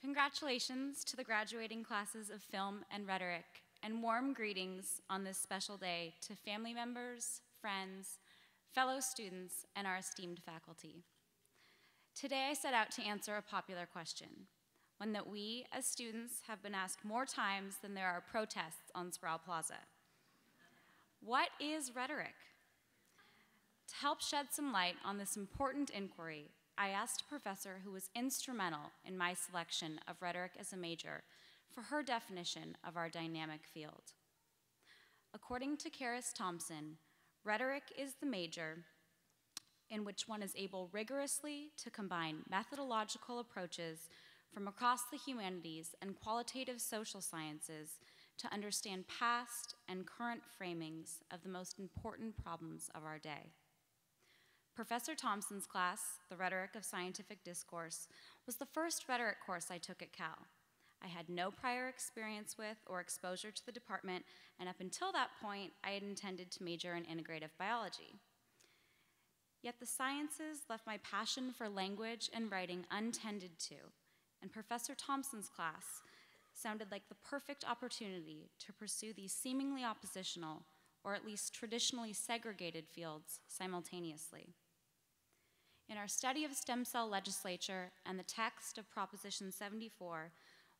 Congratulations to the graduating classes of Film and Rhetoric, and warm greetings on this special day to family members, friends, fellow students, and our esteemed faculty. Today I set out to answer a popular question, one that we as students have been asked more times than there are protests on Sproul Plaza. What is rhetoric? To help shed some light on this important inquiry, I asked a professor who was instrumental in my selection of rhetoric as a major for her definition of our dynamic field. According to Kathryn Thompson, rhetoric is the major in which one is able rigorously to combine methodological approaches from across the humanities and qualitative social sciences to understand past and current framings of the most important problems of our day. Professor Thompson's class, The Rhetoric of Scientific Discourse, was the first rhetoric course I took at Cal. I had no prior experience with or exposure to the department, and up until that point, I had intended to major in integrative biology. Yet the sciences left my passion for language and writing untended to, and Professor Thompson's class sounded like the perfect opportunity to pursue these seemingly oppositional, or at least traditionally segregated fields simultaneously. In our study of stem cell legislature and the text of Proposition 74,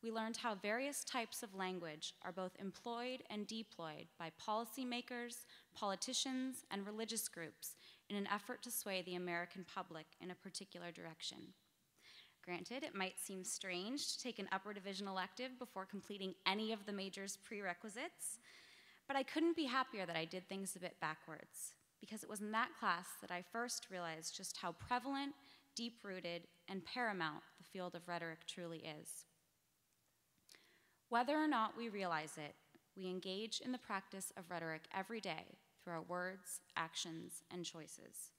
we learned how various types of language are both employed and deployed by policymakers, politicians, and religious groups in an effort to sway the American public in a particular direction. Granted, it might seem strange to take an upper division elective before completing any of the major's prerequisites, but I couldn't be happier that I did things a bit backwards, because it was in that class that I first realized just how prevalent, deep-rooted, and paramount the field of rhetoric truly is. Whether or not we realize it, we engage in the practice of rhetoric every day through our words, actions, and choices.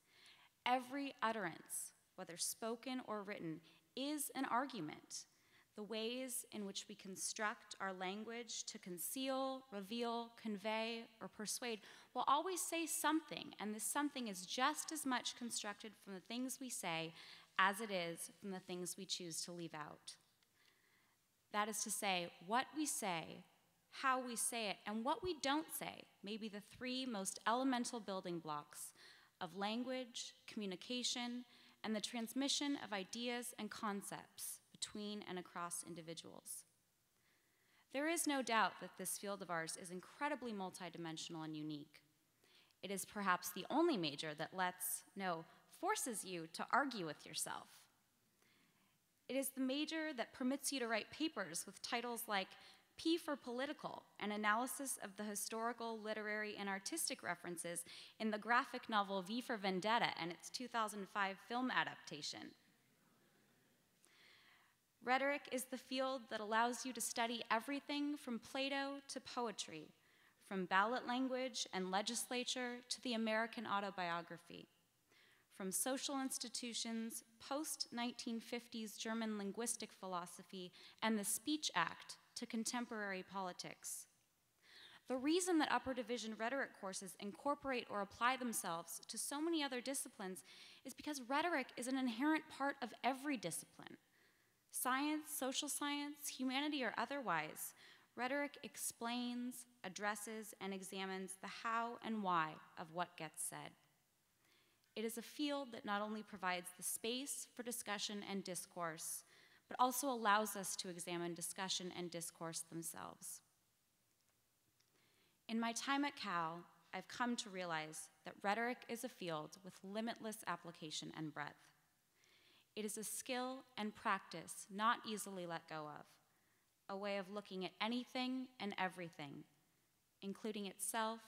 Every utterance, whether spoken or written, is an argument. The ways in which we construct our language to conceal, reveal, convey, or persuade will always say something, and this something is just as much constructed from the things we say as it is from the things we choose to leave out. That is to say, what we say, how we say it, and what we don't say may be the three most elemental building blocks of language, communication, and the transmission of ideas and concepts between and across individuals. There is no doubt that this field of ours is incredibly multidimensional and unique. It is perhaps the only major that forces you to argue with yourself. It is the major that permits you to write papers with titles like P for Political, an analysis of the historical, literary, and artistic references in the graphic novel V for Vendetta and its 2005 film adaptation. Rhetoric is the field that allows you to study everything from Plato to poetry, from ballot language and legislature to the American autobiography, from social institutions, post-1950s German linguistic philosophy, and the Speech Act to contemporary politics. The reason that upper division rhetoric courses incorporate or apply themselves to so many other disciplines is because rhetoric is an inherent part of every discipline. Science, social science, humanity, or otherwise, rhetoric explains, addresses, and examines the how and why of what gets said. It is a field that not only provides the space for discussion and discourse, but also allows us to examine discussion and discourse themselves. In my time at Cal, I've come to realize that rhetoric is a field with limitless application and breadth. It is a skill and practice not easily let go of, a way of looking at anything and everything, including itself,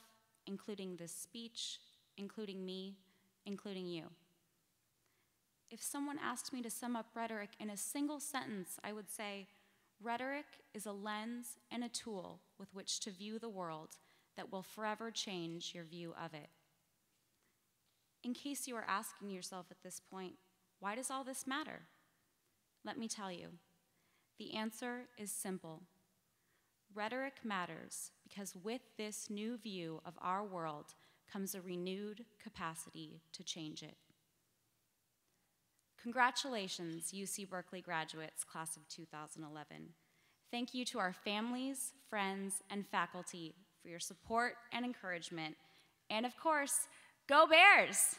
including this speech, including me, including you. If someone asked me to sum up rhetoric in a single sentence, I would say, rhetoric is a lens and a tool with which to view the world that will forever change your view of it. In case you are asking yourself at this point, why does all this matter? Let me tell you. The answer is simple. Rhetoric matters because with this new view of our world comes a renewed capacity to change it. Congratulations, UC Berkeley graduates, class of 2011. Thank you to our families, friends, and faculty for your support and encouragement. And of course, go Bears!